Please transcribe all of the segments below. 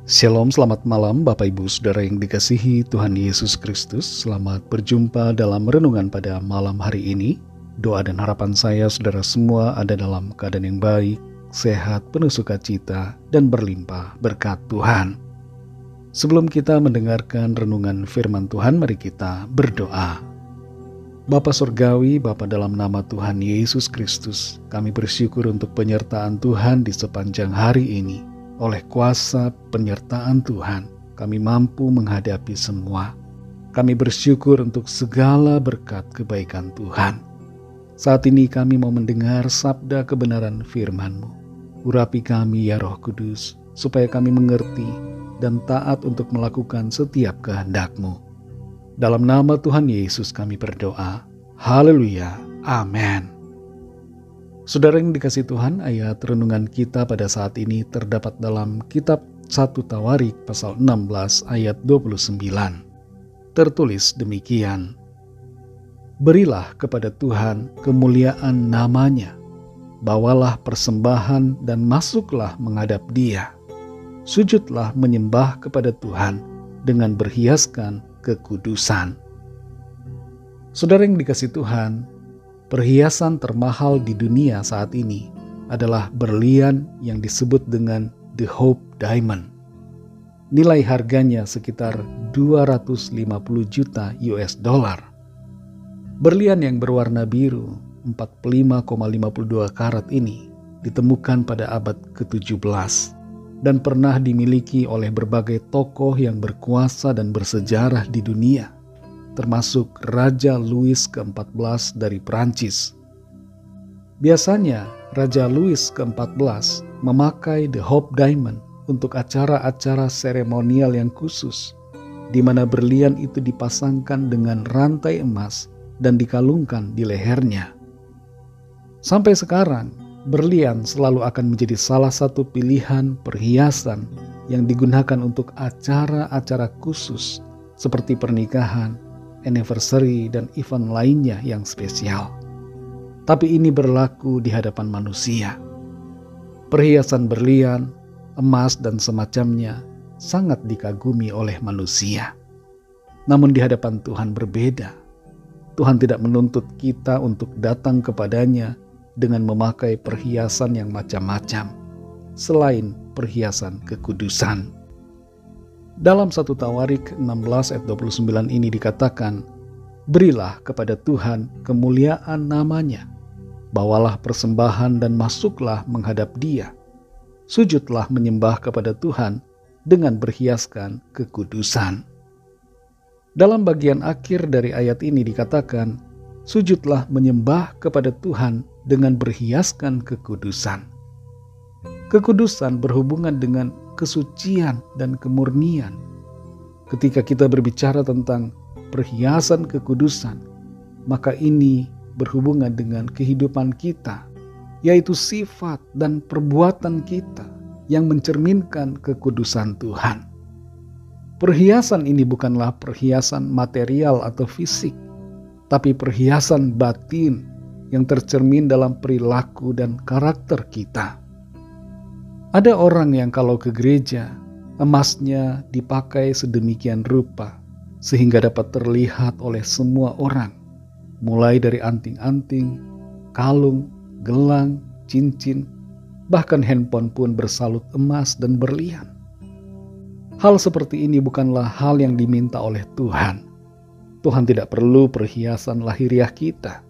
Shalom, selamat malam Bapak Ibu Saudara yang dikasihi Tuhan Yesus Kristus. Selamat berjumpa dalam renungan pada malam hari ini. Doa dan harapan saya saudara semua ada dalam keadaan yang baik, sehat, penuh sukacita, dan berlimpah berkat Tuhan. Sebelum kita mendengarkan renungan firman Tuhan, mari kita berdoa. Bapa Surgawi, Bapa dalam nama Tuhan Yesus Kristus, kami bersyukur untuk penyertaan Tuhan di sepanjang hari ini. Oleh kuasa penyertaan Tuhan, kami mampu menghadapi semua. Kami bersyukur untuk segala berkat kebaikan Tuhan. Saat ini kami mau mendengar sabda kebenaran firman-Mu. Urapi kami ya Roh Kudus, supaya kami mengerti dan taat untuk melakukan setiap kehendak-Mu. Dalam nama Tuhan Yesus kami berdoa. Haleluya. Amin. Saudara yang dikasihi Tuhan, ayat renungan kita pada saat ini terdapat dalam kitab 1 Tawarik pasal 16 ayat 29. Tertulis demikian. Berilah kepada Tuhan kemuliaan namanya, bawalah persembahan dan masuklah menghadap Dia. Sujudlah menyembah kepada Tuhan dengan berhiaskan kekudusan. Saudara yang dikasihi Tuhan, perhiasan termahal di dunia saat ini adalah berlian yang disebut dengan The Hope Diamond. Nilai harganya sekitar 250 juta US dollar. Berlian yang berwarna biru 45,52 karat ini ditemukan pada abad ke-17 dan pernah dimiliki oleh berbagai tokoh yang berkuasa dan bersejarah di dunia, termasuk Raja Louis ke-14 dari Prancis. Biasanya Raja Louis ke-14 memakai The Hope Diamond untuk acara-acara seremonial yang khusus, di mana berlian itu dipasangkan dengan rantai emas dan dikalungkan di lehernya. Sampai sekarang, berlian selalu akan menjadi salah satu pilihan perhiasan yang digunakan untuk acara-acara khusus seperti pernikahan, anniversary, dan event lainnya yang spesial. Tapi ini berlaku di hadapan manusia. Perhiasan berlian, emas, dan semacamnya sangat dikagumi oleh manusia. Namun di hadapan Tuhan berbeda. Tuhan tidak menuntut kita untuk datang kepadanya dengan memakai perhiasan yang macam-macam, selain perhiasan kekudusan. Dalam 1 Tawarik 16 ayat 29 ini dikatakan, berilah kepada Tuhan kemuliaan namanya, bawalah persembahan dan masuklah menghadap Dia. Sujudlah menyembah kepada Tuhan dengan berhiaskan kekudusan. Dalam bagian akhir dari ayat ini dikatakan, sujudlah menyembah kepada Tuhan dengan berhiaskan kekudusan. Kekudusan berhubungan dengan kesucian dan kemurnian. Ketika kita berbicara tentang perhiasan kekudusan, maka ini berhubungan dengan kehidupan kita, yaitu sifat dan perbuatan kita yang mencerminkan kekudusan Tuhan. Perhiasan ini bukanlah perhiasan material atau fisik, tapi perhiasan batin yang tercermin dalam perilaku dan karakter kita. Ada orang yang kalau ke gereja, emasnya dipakai sedemikian rupa sehingga dapat terlihat oleh semua orang, mulai dari anting-anting, kalung, gelang, cincin, bahkan handphone pun bersalut emas dan berlian. Hal seperti ini bukanlah hal yang diminta oleh Tuhan. Tuhan tidak perlu perhiasan lahiriah kita.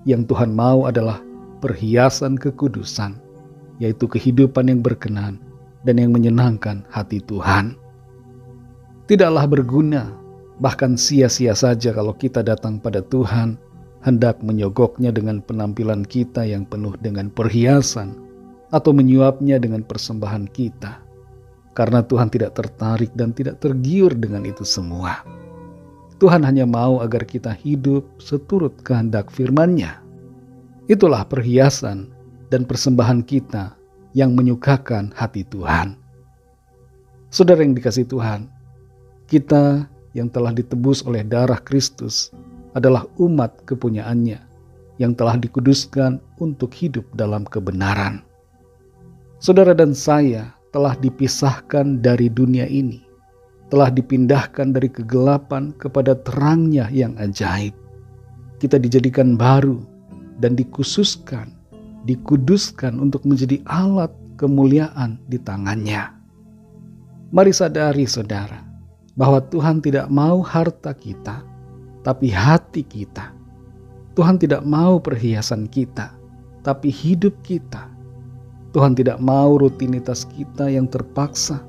Yang Tuhan mau adalah perhiasan kekudusan, yaitu kehidupan yang berkenan dan yang menyenangkan hati Tuhan. Tidaklah berguna, bahkan sia-sia saja kalau kita datang pada Tuhan, hendak menyogoknya dengan penampilan kita yang penuh dengan perhiasan, atau menyuapnya dengan persembahan kita. Karena Tuhan tidak tertarik dan tidak tergiur dengan itu semua. Tuhan hanya mau agar kita hidup seturut kehendak firman-Nya. Itulah perhiasan dan persembahan kita yang menyukakan hati Tuhan. Saudara yang dikasihi Tuhan, kita yang telah ditebus oleh darah Kristus adalah umat kepunyaannya yang telah dikuduskan untuk hidup dalam kebenaran. Saudara dan saya telah dipisahkan dari dunia ini, telah dipindahkan dari kegelapan kepada terangnya yang ajaib. Kita dijadikan baru dan dikhususkan, dikuduskan untuk menjadi alat kemuliaan di tangannya. Mari sadari saudara, bahwa Tuhan tidak mau harta kita, tapi hati kita. Tuhan tidak mau perhiasan kita, tapi hidup kita. Tuhan tidak mau rutinitas kita yang terpaksa,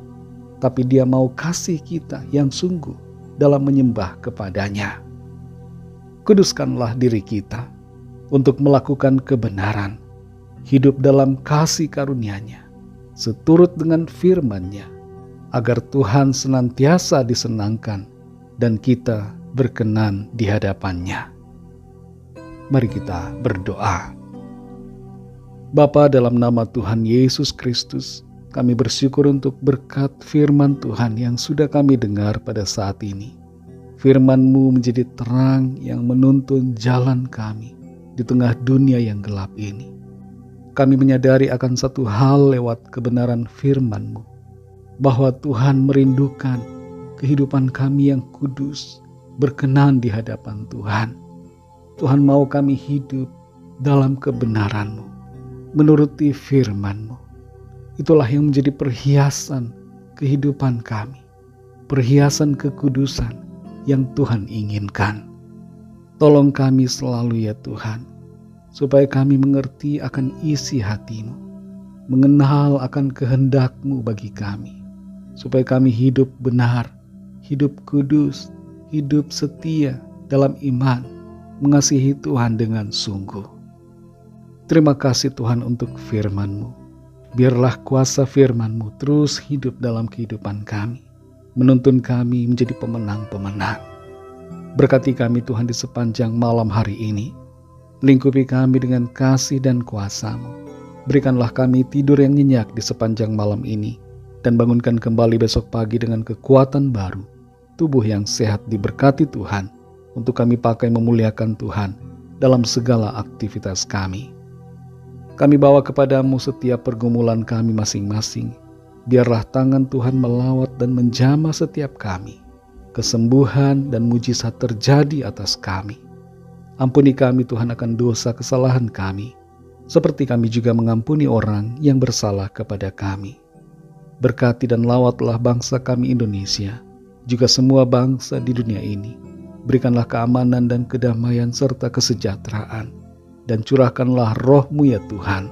tapi Dia mau kasih kita yang sungguh dalam menyembah kepadanya. Kuduskanlah diri kita untuk melakukan kebenaran, hidup dalam kasih karunia-Nya, seturut dengan firman-Nya, agar Tuhan senantiasa disenangkan dan kita berkenan di hadapan-Nya. Mari kita berdoa. Bapa, dalam nama Tuhan Yesus Kristus, kami bersyukur untuk berkat firman Tuhan yang sudah kami dengar pada saat ini. Firman-Mu menjadi terang yang menuntun jalan kami di tengah dunia yang gelap ini. Kami menyadari akan satu hal lewat kebenaran firman-Mu, bahwa Tuhan merindukan kehidupan kami yang kudus, berkenan di hadapan Tuhan. Tuhan mau kami hidup dalam kebenaran-Mu, menuruti firman-Mu. Itulah yang menjadi perhiasan kehidupan kami, perhiasan kekudusan yang Tuhan inginkan. Tolong kami selalu ya Tuhan, supaya kami mengerti akan isi hati-Mu, mengenal akan kehendak-Mu bagi kami, supaya kami hidup benar, hidup kudus, hidup setia dalam iman, mengasihi Tuhan dengan sungguh. Terima kasih Tuhan untuk firman-Mu. Biarlah kuasa firman-Mu terus hidup dalam kehidupan kami, menuntun kami menjadi pemenang-pemenang. Berkati kami Tuhan di sepanjang malam hari ini. Lingkupi kami dengan kasih dan kuasa-Mu. Berikanlah kami tidur yang nyenyak di sepanjang malam ini, dan bangunkan kembali besok pagi dengan kekuatan baru, tubuh yang sehat diberkati Tuhan, untuk kami pakai memuliakan Tuhan dalam segala aktivitas kami. Kami bawa kepadamu setiap pergumulan kami masing-masing. Biarlah tangan Tuhan melawat dan menjamah setiap kami. Kesembuhan dan mujizat terjadi atas kami. Ampuni kami Tuhan akan dosa kesalahan kami, seperti kami juga mengampuni orang yang bersalah kepada kami. Berkati dan lawatlah bangsa kami Indonesia, juga semua bangsa di dunia ini. Berikanlah keamanan dan kedamaian serta kesejahteraan. Dan curahkanlah roh-Mu ya Tuhan,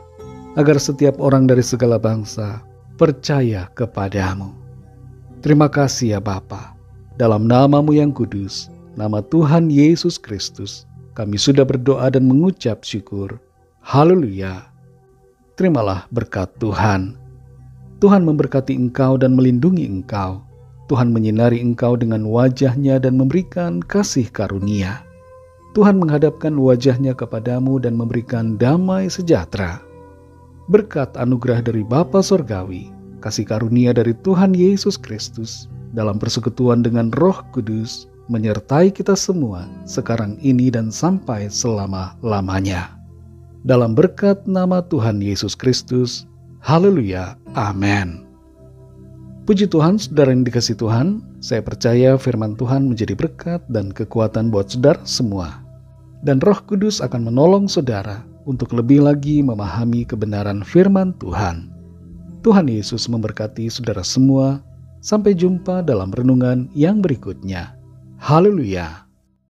agar setiap orang dari segala bangsa percaya kepadamu. Terima kasih ya Bapa. Dalam nama-Mu yang kudus, nama Tuhan Yesus Kristus, kami sudah berdoa dan mengucap syukur. Haleluya. Terimalah berkat Tuhan. Tuhan memberkati engkau dan melindungi engkau. Tuhan menyinari engkau dengan wajah-Nya dan memberikan kasih karunia. Tuhan menghadapkan wajah-Nya kepadamu dan memberikan damai sejahtera. Berkat anugerah dari Bapa Sorgawi, kasih karunia dari Tuhan Yesus Kristus, dalam persekutuan dengan Roh Kudus, menyertai kita semua sekarang ini dan sampai selama-lamanya. Dalam berkat nama Tuhan Yesus Kristus, haleluya, amin. Puji Tuhan, saudara yang dikasihi Tuhan, saya percaya firman Tuhan menjadi berkat dan kekuatan buat saudara semua. Dan Roh Kudus akan menolong saudara untuk lebih lagi memahami kebenaran firman Tuhan. Tuhan Yesus memberkati saudara semua. Sampai jumpa dalam renungan yang berikutnya. Haleluya.